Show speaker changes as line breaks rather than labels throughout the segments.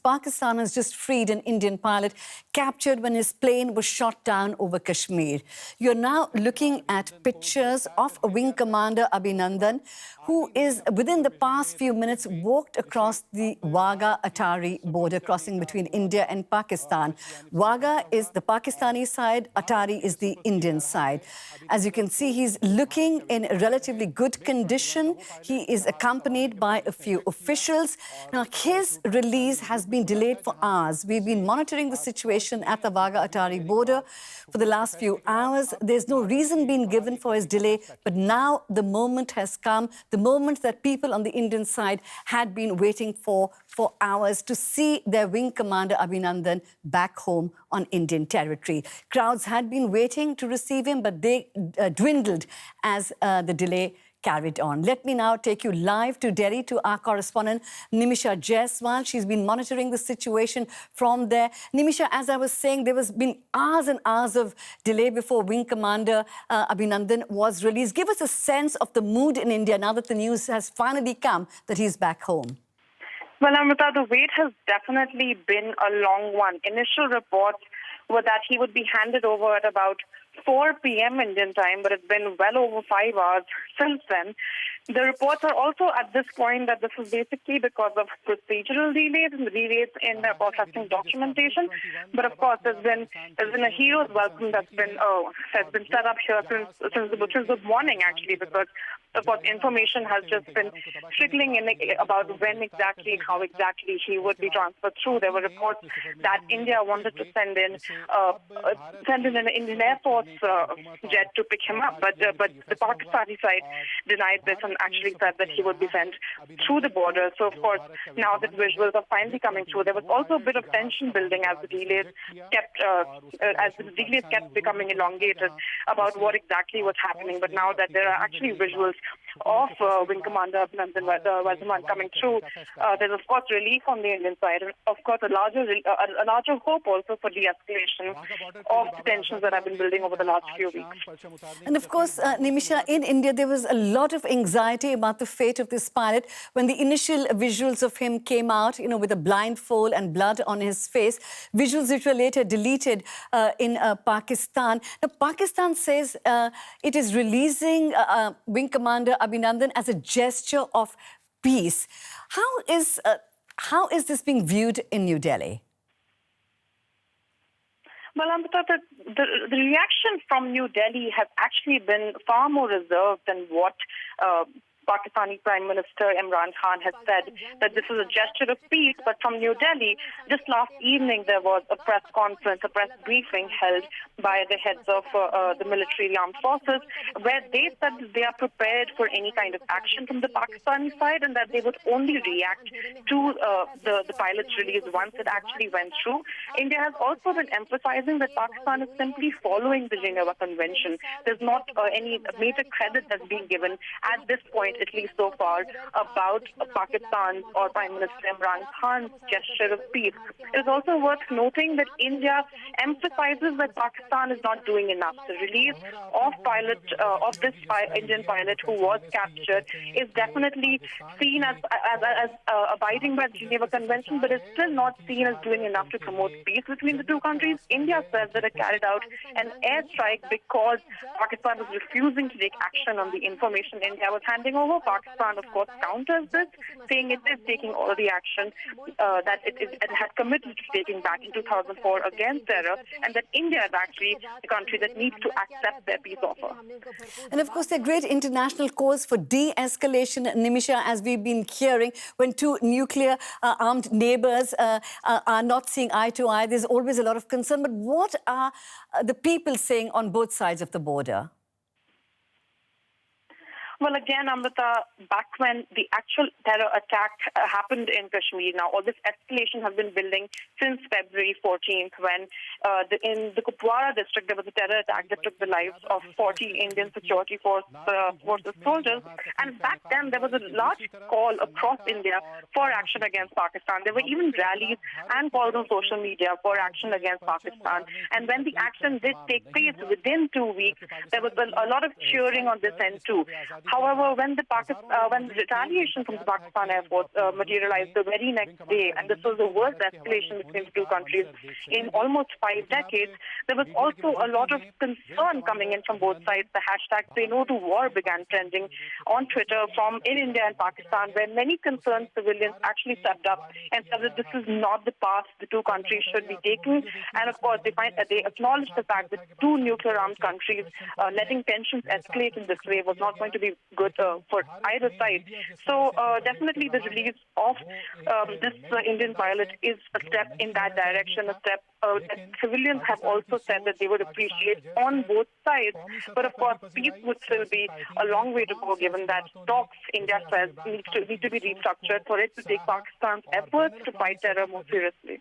Pakistan has just freed an Indian pilot captured when his plane was shot down over Kashmir. You're now looking at pictures of Wing Commander Abhinandan, who is, within the past few minutes, walked across the Wagah Atari border, crossing between India and Pakistan. Wagah is the Pakistani side, Atari is the Indian side. As you can see, he's looking in relatively good condition. He is accompanied by a few officials. Now, his release has been delayed for hours. We've been monitoring the situation at the Wagah Atari border for the last few hours. There's no reason being given for his delay, but now the moment has come, the moment that people on the Indian side had been waiting for hours to see their wing commander Abhinandan back home on Indian territory. Crowds had been waiting to receive him, but they dwindled as the delay carried on. Let me now take you live to Delhi to our correspondent, Nimisha Jaiswal. She's been monitoring the situation from there. Nimisha, as I was saying, there has been hours and hours of delay before Wing Commander Abhinandan was released. Give us a sense of the mood in India now that the news has finally come that he's back home.
Well, Amrita, the wait has definitely been a long one. Initial reports were that he would be handed over at about 4 p.m. Indian time, but it's been well over 5 hours since then. The reports are also at this point that this is basically because of procedural delays and delays in processing documentation. But of course, there's been a hero's welcome that's been set up here since the morning, actually, because of course information has just been trickling in about when exactly, how exactly he would be transferred through. There were reports that India wanted to send in an Indian Air Force jet to pick him up, but the Pakistani side denied this and actually said that he would be sent through the border. So, of course, now that visuals are finally coming through, there was also a bit of tension building as the delays kept becoming elongated about what exactly was happening. But now that there are actually visuals of Wing Commander Abhinandan coming through, there's of course relief on the Indian side, and of course a larger hope also for de-escalation of the tensions that have been building over the last few weeks.
And of course, Nimisha, in India there was a lot of anxiety about the fate of this pilot when the initial visuals of him came out, with a blindfold and blood on his face, visuals which were later deleted in Pakistan. Now, Pakistan says it is releasing Wing Commander Abhinandan as a gesture of peace. How is this being viewed in New Delhi?
Well, Amrita, the reaction from New Delhi has actually been far more reserved than what Pakistani Prime Minister Imran Khan has said, that this is a gesture of peace. But from New Delhi, just last evening, there was a press conference, a press briefing held by the heads of the military armed forces, where they said that they are prepared for any kind of action from the Pakistani side and that they would only react to the pilot's release once it actually went through. India has also been emphasizing that Pakistan is simply following the Geneva Convention. There's not any major credit that's being given at this point, at least so far, about Pakistan's or Prime Minister Imran Khan's gesture of peace. It is also worth noting that India emphasizes that Pakistan is not doing enough. The release of this Indian pilot who was captured is definitely seen as abiding by the Geneva Convention, but is still not seen as doing enough to promote peace between the two countries. India says that it carried out an airstrike because Pakistan was refusing to take action on the information India was handing over. Pakistan, of course, counters this, saying it is taking all the action that it had committed to taking back in 2004 against terror, and that India is actually the country that needs to accept their peace offer.
And of course, there are great international calls for de-escalation, Nimisha, as we've been hearing, when two nuclear armed neighbours are not seeing eye to eye. There's always a lot of concern. But what are the people saying on both sides of the border?
Well, again, Amrita, back when the actual terror attack happened in Kashmir, now all this escalation has been building since February 14th, when in the Kupwara district there was a terror attack that took the lives of 40 Indian security forces soldiers. And back then there was a large call across India for action against Pakistan. There were even rallies and calls on social media for action against Pakistan. And when the action did take place within 2 weeks, there was a lot of cheering on this end too. However, when the retaliation from the Pakistan Air Force materialized the very next day, and this was the worst escalation between the two countries in almost 5 decades, there was also a lot of concern coming in from both sides. The hashtag Say No to War began trending on Twitter from in India and Pakistan, where many concerned civilians actually stepped up and said that this is not the path the two countries should be taking. And of course, they acknowledged the fact that two nuclear-armed countries letting tensions escalate in this way was not going to be good for either side. So definitely the release of this Indian pilot is a step in that direction, a step that civilians have also said that they would appreciate on both sides. But of course, peace would still be a long way to go, given that talks, India says, need to be restructured for it to take Pakistan's efforts to fight terror more seriously.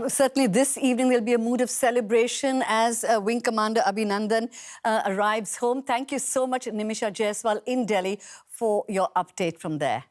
Certainly this evening there'll be a mood of celebration as Wing Commander Abhinandan arrives home. Thank you so much, Nimisha Jaiswal in Delhi, for your update from there.